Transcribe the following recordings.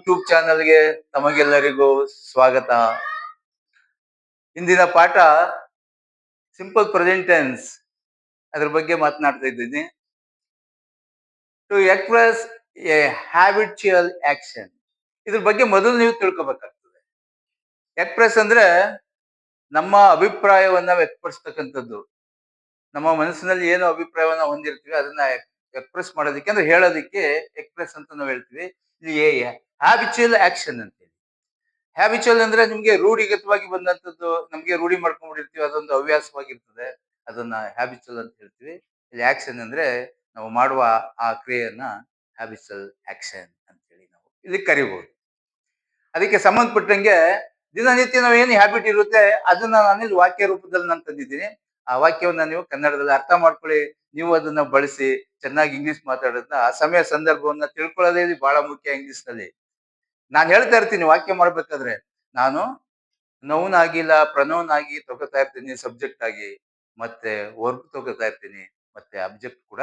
YouTube ಚಾನಲ್ಗೆ ತಮಗೆಲ್ಲರಿಗೂ ಸ್ವಾಗತ. ಇಂದಿನ ಪಾಠ ಸಿಂಪಲ್ ಪ್ರೆಸೆಂಟ್ ಟೆನ್ಸ್ ಅದ್ರ ಬಗ್ಗೆ ಮಾತನಾಡ್ತಾ ಇದ್ದೀನಿ. To express a habitual action, ಇದ್ರ ಬಗ್ಗೆ ಮೊದಲು ನೀವು ತಿಳ್ಕೊಬೇಕಾಗ್ತದೆ. ಎಕ್ಸ್ಪ್ರೆಸ್ ಅಂದ್ರೆ ನಮ್ಮ ಅಭಿಪ್ರಾಯವನ್ನ ವ್ಯಕ್ತಪಡಿಸ್ತಕ್ಕಂಥದ್ದು. ನಮ್ಮ ಮನಸ್ಸಿನಲ್ಲಿ ಏನು ಅಭಿಪ್ರಾಯವನ್ನ ಹೊಂದಿರ್ತೀವಿ ಅದನ್ನ ಎಕ್ಸ್ಪ್ರೆಸ್ ಮಾಡೋದಕ್ಕೆ ಅಂದ್ರೆ ಹೇಳೋದಕ್ಕೆ ಎಕ್ಸ್ಪ್ರೆಸ್ ಅಂತ ನಾವು ಹೇಳ್ತೀವಿ. ಇಲ್ಲಿ ಹ್ಯಾಬಿಚುಯಲ್ ಆಕ್ಷನ್ ಅಂತ. ಹ್ಯಾಬಿಚುಯಲ್ ಅಂದ್ರೆ ನಿಮ್ಗೆ ರೂಢಿಗತವಾಗಿ ಬಂದಂತದ್ದು, ನಮ್ಗೆ ರೂಢಿ ಮಾಡ್ಕೊಂಡ್ಬಿಟ್ಟಿರ್ತೀವಿ, ಅದೊಂದು ಹವ್ಯಾಸವಾಗಿರ್ತದೆ, ಅದನ್ನ ಹ್ಯಾಬಿಚುಯಲ್ ಅಂತ ಹೇಳ್ತೀವಿ. ಇಲ್ಲಿ ಆಕ್ಷನ್ ಅಂದ್ರೆ ನಾವು ಮಾಡುವ ಆ ಕ್ರಿಯೆಯನ್ನ ಹ್ಯಾಬಿಚುಯಲ್ ಆಕ್ಷನ್ ಅಂತೇಳಿ ನಾವು ಇಲ್ಲಿ ಕರಿಬಹುದು. ಅದಕ್ಕೆ ಸಂಬಂಧಪಟ್ಟಂಗೆ ದಿನನಿತ್ಯ ನಾವು ಏನು ಹ್ಯಾಬಿಟ್ ಇರುತ್ತೆ ಅದನ್ನ ನಾನಿಲ್ಲಿ ವಾಕ್ಯ ರೂಪದಲ್ಲಿ ನಾನು ತಂದಿದ್ದೀನಿ. ಆ ವಾಕ್ಯವನ್ನ ನೀವು ಕನ್ನಡದಲ್ಲಿ ಅರ್ಥ ಮಾಡ್ಕೊಳ್ಳಿ. ನೀವು ಅದನ್ನ ಬಳಸಿ ಚೆನ್ನಾಗಿ ಇಂಗ್ಲಿಷ್ ಮಾತಾಡೋದನ್ನ, ಆ ಸಮಯ ಸಂದರ್ಭವನ್ನ ತಿಳ್ಕೊಳ್ಳೋದೇ ಬಹಳ ಮುಖ್ಯ ಇಂಗ್ಲಿಷ್ ನಲ್ಲಿ. ನಾನು ಹೇಳ್ತಾ ಇರ್ತೀನಿ ವಾಕ್ಯ ಮಾಡ್ಬೇಕಾದ್ರೆ, ನಾನು ನೌನ್ ಆಗಿಲ್ಲ ಪ್ರನೌನ್ ಆಗಿ ತಗೋತಾ ಇರ್ತೀನಿ, ಸಬ್ಜೆಕ್ಟ್ ಆಗಿ, ಮತ್ತೆ ವರ್ಬ್ ತಗೋತಾ ಇರ್ತೀನಿ, ಮತ್ತೆ ಅಬ್ಜೆಕ್ಟ್ ಕೂಡ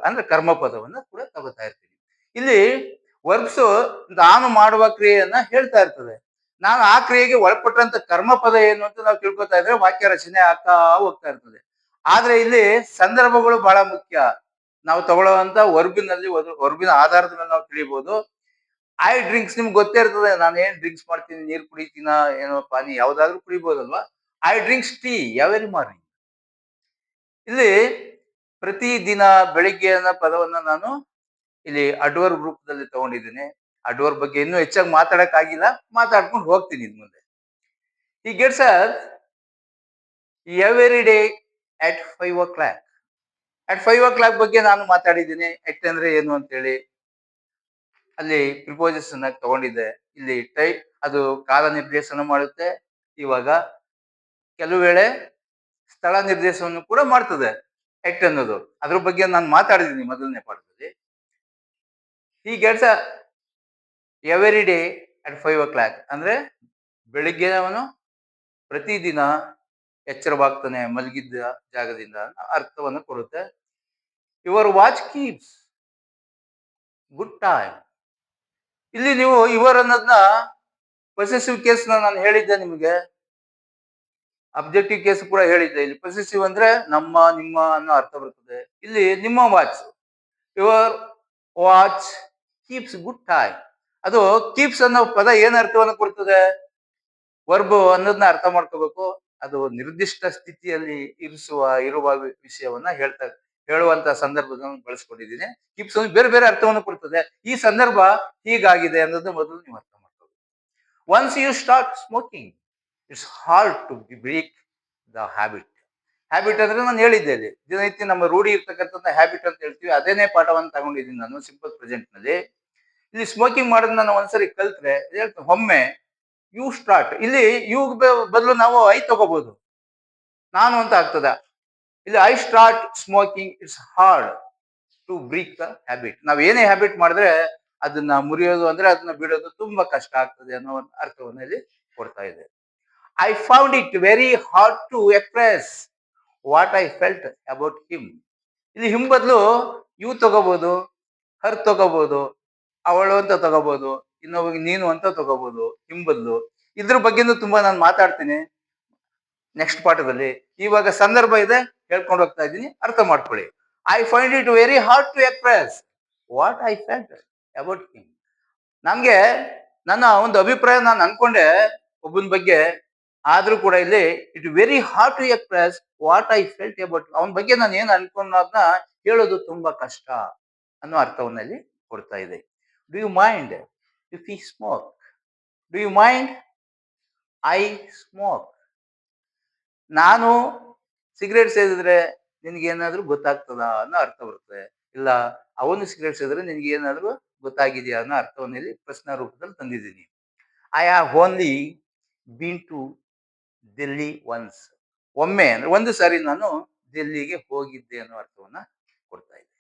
ಅಂದ್ರೆ ಕರ್ಮಪದವನ್ನ ಕೂಡ ತಗೋತಾ ಇರ್ತೀನಿ. ಇಲ್ಲಿ ವರ್ಬ್ಸ್ ನಾನು ಮಾಡುವ ಕ್ರಿಯೆಯನ್ನ ಹೇಳ್ತಾ ಇರ್ತದೆ. ನಾನು ಆ ಕ್ರಿಯೆಗೆ ಒಳಪಟ್ಟಂತ ಕರ್ಮಪದ ಏನು ಅಂತ ನಾವು ತಿಳ್ಕೊತಾ ಇದ್ರೆ ವಾಕ್ಯ ರಚನೆ ಆಗ್ತಾ ಹೋಗ್ತಾ ಇರ್ತದೆ. ಆದ್ರೆ ಇಲ್ಲಿ ಸಂದರ್ಭಗಳು ಬಹಳ ಮುಖ್ಯ. ನಾವು ತಗೊಳ್ಳುವಂತ ವರ್ಬಿನಲ್ಲಿ ವರ್ಬಿನ ಆಧಾರದ ಮೇಲೆ ನಾವು ತಿಳಿಬಹುದು. ಐ ಡ್ರಿಂಕ್ಸ್ ನಿಮ್ಗೆ ಗೊತ್ತೇ ಇರ್ತದೆ, ನಾನು ಏನ್ ಡ್ರಿಂಕ್ಸ್ ಮಾಡ್ತೀನಿ, ನೀರ್ ಕುಡಿತೀನ, ಏನೋ ಪಾನಿ ಯಾವ್ದಾದ್ರು ಕುಡಿಬಹುದಲ್ವಾ. I drinks tea every morning. ಇಲ್ಲಿ ಪ್ರತಿ ದಿನ ಬೆಳಿಗ್ಗೆ ಅನ್ನೋ ಪದವನ್ನ ನಾನು ಇಲ್ಲಿ ಅಡ್ವರ್ಬ್ ರೂಪದಲ್ಲಿ ತಗೊಂಡಿದ್ದೀನಿ. ಅಡ್ವರ್ಬ್ ಬಗ್ಗೆ ಇನ್ನೂ ಹೆಚ್ಚಾಗಿ ಮಾತಾಡಕ್ ಆಗಿಲ್ಲ, ಮಾತಾಡ್ಕೊಂಡು ಹೋಗ್ತೀನಿ ಇನ್ ಮುಂದೆ. ಈ gets every day at 5 o'clock. At 5 o'clock ಬಗ್ಗೆ ನಾನು ಮಾತಾಡಿದ್ದೀನಿ. ಎಟ್ ಅಂದ್ರೆ ಏನು ಅಂತ ಹೇಳಿ ಅಲ್ಲಿ ಪ್ರಿಪೋಸಿಷನ್ ಆಗಿ ತಗೊಂಡಿದ್ದೆ. ಇಲ್ಲಿ ಅದು ಕಾಲ ನಿರ್ದೇಶನ ಮಾಡುತ್ತೆ. ಇವಾಗ ಕೆಲವು ವೇಳೆ ಸ್ಥಳ ನಿರ್ದೇಶನವನ್ನು ಕೂಡ ಮಾಡ್ತದೆ ಎಟ್ ಅನ್ನೋದು. ಅದ್ರ ಬಗ್ಗೆ ನಾನು ಮಾತಾಡಿದ್ದೀನಿ ಮೊದಲನೇ ಪಾಠದಲ್ಲಿ. ಈ gets every day at 5 o'clock ಅಂದ್ರೆ ಬೆಳಿಗ್ಗೆ ಅವನು ಪ್ರತಿದಿನ ಎಚ್ಚರವಾಗ್ತಾನೆ ಮಲಗಿದ್ದ ಜಾಗದಿಂದ ಅರ್ಥವನ್ನು ಕೊಡುತ್ತೆ. Your watch keeps good time. ಇಲ್ಲಿ ನೀವು ಯುವರ್ ಅನ್ನೋದನ್ನ ಪೊಸೆಸಿವ್ ಕೇಸ್ ನಾನು ಹೇಳಿದ್ದೆ ನಿಮಗೆ, ಅಬ್ಜೆಕ್ಟಿವ್ ಕೇಸ್ ಕೂಡ ಹೇಳಿದ್ದೆ. ಇಲ್ಲಿ ಪೊಸೆಸಿವ್ ಅಂದ್ರೆ ನಮ್ಮ ನಿಮ್ಮ ಅನ್ನೋ ಅರ್ಥ ಬರ್ತದೆ. ಇಲ್ಲಿ ನಿಮ್ಮ watch, your watch keeps good time. ಅದು ಕೀಪ್ಸ್ ಅನ್ನೋ ಪದ ಏನ್ ಅರ್ಥವನ್ನು ಕೊಡ್ತದೆ, ವರ್ಬ್ ಅನ್ನೋದನ್ನ ಅರ್ಥ ಮಾಡ್ಕೋಬೇಕು. ಅದು ನಿರ್ದಿಷ್ಟ ಸ್ಥಿತಿಯಲ್ಲಿ ಇರುವ ವಿಷಯವನ್ನ ಹೇಳುವಂತ ಸಂದರ್ಭದಲ್ಲಿ ಬಳಸ್ಕೊಂಡಿದ್ದೀನಿ. ಕೀಪ್ಸ್ ಬೇರೆ ಬೇರೆ ಅರ್ಥವನ್ನು ಕೊಡ್ತದೆ. ಈ ಸಂದರ್ಭ ಹೀಗಾಗಿದೆ ಅನ್ನೋದು ಮೊದಲು ನೀವು ಅರ್ಥ ಮಾಡ್ಕೋಬೇಕು. Once you start smoking it's hard to break the habit. Habit ಅಂದ್ರೆ ನಾನು ಹೇಳಿದ್ದೆ ಇಲ್ಲಿ ದಿನನಿತ್ಯ ನಮ್ಮ ರೂಢಿ ಇರ್ತಕ್ಕಂಥ ಹ್ಯಾಬಿಟ್ ಅಂತ ಹೇಳ್ತೀವಿ. ಅದೇನೇ ಪಾಠವನ್ನು ತಗೊಂಡಿದ್ದೀನಿ ನಾನು ಸಿಂಪಲ್ ಪ್ರೆಸೆಂಟ್ ನಲ್ಲಿ. ಇಲ್ಲಿ ಸ್ಮೋಕಿಂಗ್ ಮಾಡೋದನ್ನ ನಾನು ಒಂದ್ಸರಿ ಕಲ್ತ್ರೆ ಒಮ್ಮೆ ಯು ಸ್ಟಾರ್ಟ್, ಇಲ್ಲಿ ಯು ಬದಲು ನಾವು ಐ ತಗೋಬಹುದು, ನಾನು ಅಂತ ಆಗ್ತದ. ಇಲ್ಲಿ I start smoking it's hard to break the habit. ನಾವ್ ಏನೇ ಹ್ಯಾಬಿಟ್ ಮಾಡಿದ್ರೆ ಅದನ್ನ ಮುರಿಯೋದು ಅಂದ್ರೆ ಅದನ್ನ ಬಿಡೋದು ತುಂಬಾ ಕಷ್ಟ ಆಗ್ತದೆ ಅನ್ನೋ ಅರ್ಥವನ್ನು ಇಲ್ಲಿ ಕೊಡ್ತಾ ಇದೆ. I found it very hard to express what I felt about him. ಇಲ್ಲಿ ಹಿಮ್ ಬದಲು ಯು ತಗೋಬಹುದು, ಹರ್ ತಗೋಬಹುದು, ಅವಳು ಅಂತ ತಗೋಬಹುದು, ಇನ್ನೊಬ್ಬ ನೀನು ಅಂತ ತಗೋಬಹುದು ಹಿಮ್ ಬದಲು. ಇದ್ರ ಬಗ್ಗೆನೂ ತುಂಬಾ ನಾನು ಮಾತಾಡ್ತೀನಿ ನೆಕ್ಸ್ಟ್ ಪಾಠದಲ್ಲಿ. ಇವಾಗ ಸಂದರ್ಭ ಇದೆ, ಹೇಳ್ಕೊಂಡು ಹೋಗ್ತಾ ಇದ್ದೀನಿ, ಅರ್ಥ ಮಾಡ್ಕೊಳ್ಳಿ. I find it very hard to express what I felt about him. ನಮ್ಗೆ ನನ್ನ ಒಂದು ಅಭಿಪ್ರಾಯ ನಾನು ಅನ್ಕೊಂಡೆ ಒಬ್ಬನ ಬಗ್ಗೆ, ಆದ್ರೂ ಕೂಡ ಇಲ್ಲಿ it very hard to express what I felt about, ಅವನ ಬಗ್ಗೆ ನಾನು ಏನ್ ಅನ್ಕೊಂಡೋದ್ನ ಹೇಳೋದು ತುಂಬಾ ಕಷ್ಟ ಅನ್ನೋ ಅರ್ಥವನ್ನ ಇಲ್ಲಿ ಕೊಡ್ತಾ ಇದೆ. Do you mind if I smoke? Do you mind I smoke? ನಾನು ಸಿಗರೇಟ್ ಸೇದಿದ್ರೆ ನಿನ್ಗೆ ಏನಾದ್ರೂ ಗೊತ್ತಾಗ್ತದ ಅನ್ನೋ ಅರ್ಥ ಬರ್ತದೆ. ಇಲ್ಲ ಅವನು ಸಿಗರೇಟ್ ಸೇದಿದ್ರೆ ನಿನ್ಗೆ ಏನಾದ್ರೂ ಗೊತ್ತಾಗಿದೆಯಾ ಅನ್ನೋ ಅರ್ಥವನ್ನು ಇಲ್ಲಿ ಪ್ರಶ್ನಾ ರೂಪದಲ್ಲಿ ತಂದಿದ್ದೀನಿ. I have only been to Delhi once. ಒಮ್ಮೆ ಅಂದ್ರೆ ಒಂದು ಸಾರಿ ನಾನು ಡೆಲ್ಲಿಗೆ ಹೋಗಿದ್ದೆ ಅನ್ನೋ ಅರ್ಥವನ್ನ ಕೊಡ್ತಾ ಇದ್ದೆ.